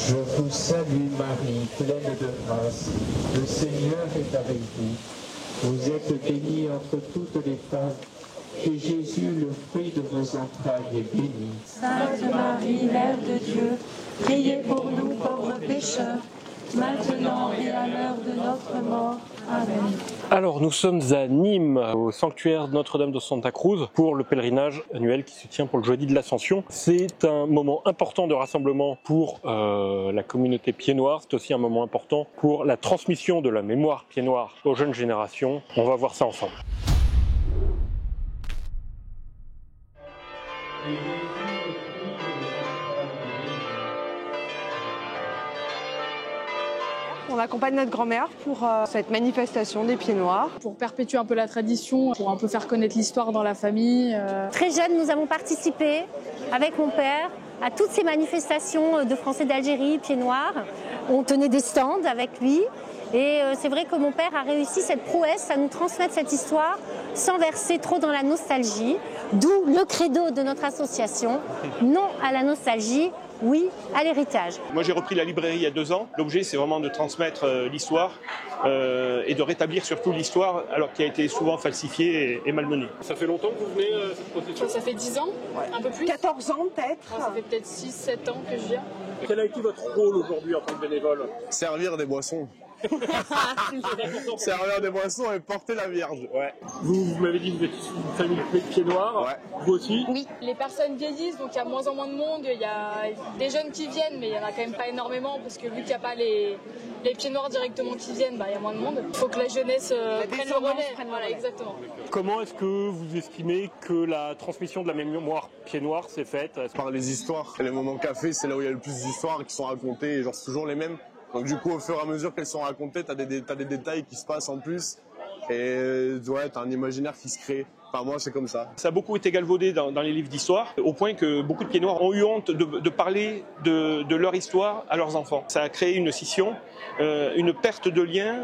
Je vous salue Marie, pleine de grâce, le Seigneur est avec vous. Vous êtes bénie entre toutes les femmes, et Jésus, le fruit de vos entrailles, est béni. Sainte Marie, Mère de Dieu, priez pour nous pauvres pécheurs, maintenant et à l'heure de notre mort. Amen. Alors nous sommes à Nîmes, au sanctuaire Notre-Dame de Santa Cruz, pour le pèlerinage annuel qui se tient pour le jeudi de l'Ascension. C'est un moment important de rassemblement pour la communauté pied-noir. C'est aussi un moment important pour la transmission de la mémoire pied-noir aux jeunes générations. On va voir ça ensemble. On accompagne notre grand-mère pour cette manifestation des pieds noirs. Pour perpétuer un peu la tradition, pour un peu faire connaître l'histoire dans la famille. Très jeune, nous avons participé avec mon père à toutes ces manifestations de Français d'Algérie, pieds noirs. On tenait des stands avec lui. Et c'est vrai que mon père a réussi cette prouesse à nous transmettre cette histoire sans verser trop dans la nostalgie. D'où le credo de notre association, non à la nostalgie, oui à l'héritage. Moi j'ai repris la librairie il y a 2 ans. L'objet c'est vraiment de transmettre l'histoire et de rétablir surtout l'histoire alors qui a été souvent falsifiée et malmenée. Ça fait longtemps que vous venez à cette procession ? Ça fait 10 ans, un peu plus. 14 ans peut-être. Ça fait peut-être 6-7 ans que je viens. Quel a été votre rôle aujourd'hui en tant que bénévole ? Servir des boissons. Servir des boissons et porter la Vierge. Ouais. Vous m'avez dit que vous êtes une famille de pieds noirs. Ouais. Vous aussi ? Oui, les personnes vieillissent, donc il y a moins en moins de monde. Il y a des jeunes qui viennent, mais il n'y en a quand même pas énormément, parce que vu qu'il n'y a pas les pieds noirs directement qui viennent, il y a moins de monde. Il faut que la jeunesse prenne le relais. Voilà, exactement. Comment est-ce que vous estimez que la transmission de la mémoire pied-noir s'est faite ? Par les histoires. Les moments café, c'est là où il y a le plus d'histoires qui sont racontées, et genre c'est toujours les mêmes. Donc du coup, au fur et à mesure qu'elles sont racontées, t'as des détails qui se passent en plus. Et ouais, t'as un imaginaire qui se crée. Enfin, moi, c'est comme ça. Ça a beaucoup été galvaudé dans les livres d'histoire, au point que beaucoup de pieds noirs ont eu honte de parler de leur histoire à leurs enfants. Ça a créé une scission, une perte de lien,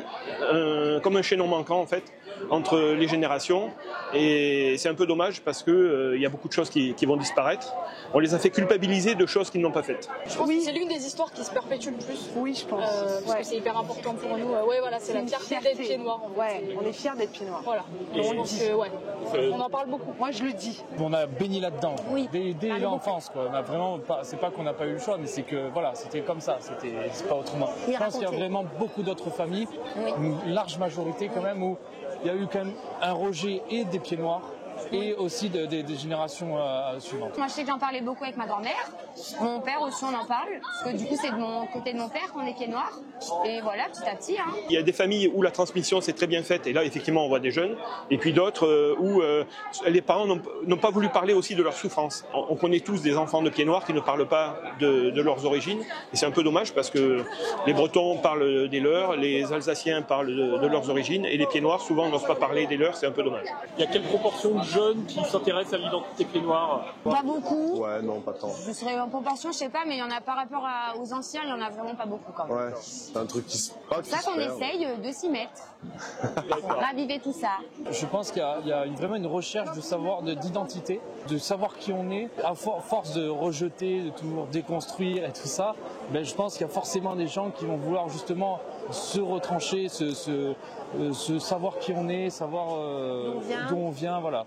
comme un chaînon manquant en fait, entre les générations. Et c'est un peu dommage parce que y a beaucoup de choses qui vont disparaître. On les a fait culpabiliser de choses qu'ils n'ont pas faites. Je pense que c'est l'une des histoires qui se perpétue le plus. Oui, je pense. Parce que c'est hyper important pour nous. Ouais, voilà, c'est la fierté d'être pieds noirs. En fait. Ouais, on est fiers d'être pieds noirs. Voilà. Et je pense que, ouais, on en parle beaucoup. Moi, je le dis. On a baigné là-dedans, Oui. dès l'enfance. On a vraiment pas, c'est pas qu'on n'a pas eu le choix, mais c'est que voilà, c'était comme ça, c'est pas autrement. Je pense qu'il y a vraiment beaucoup d'autres familles, une large majorité quand même, où il y a eu quand même un rejet et des pieds noirs. Et aussi des générations suivantes. Moi je sais que j'en parlais beaucoup avec ma grand-mère, mon père aussi on en parle, parce que du coup c'est de mon côté de mon père qu'on est pieds noirs, et voilà petit à petit. Hein. Il y a des familles où la transmission s'est très bien faite, et là effectivement on voit des jeunes, et puis d'autres où les parents n'ont pas voulu parler aussi de leur souffrance. On connaît tous des enfants de pieds noirs qui ne parlent pas de leurs origines, et c'est un peu dommage parce que les Bretons parlent des leurs, les Alsaciens parlent de leurs origines, et les pieds noirs souvent n'osent pas parler des leurs, c'est un peu dommage. Il y a quelle proportion de jeunes qui s'intéressent à l'identité pieds noirs ? Pas beaucoup. Ouais, non, pas tant. Je serais en proportion, je sais pas, mais il y en a par rapport aux anciens, il y en a vraiment pas beaucoup quand même. Ouais, c'est un truc qui se passe. C'est ça qu'on essaye de s'y mettre. Raviver tout ça. Je pense qu'il y a vraiment une recherche de savoir, d'identité, de savoir qui on est, à force de rejeter, de toujours déconstruire et tout ça. Ben, je pense qu'il y a forcément des gens qui vont vouloir justement se retrancher, savoir qui on est, savoir d'où on vient, voilà.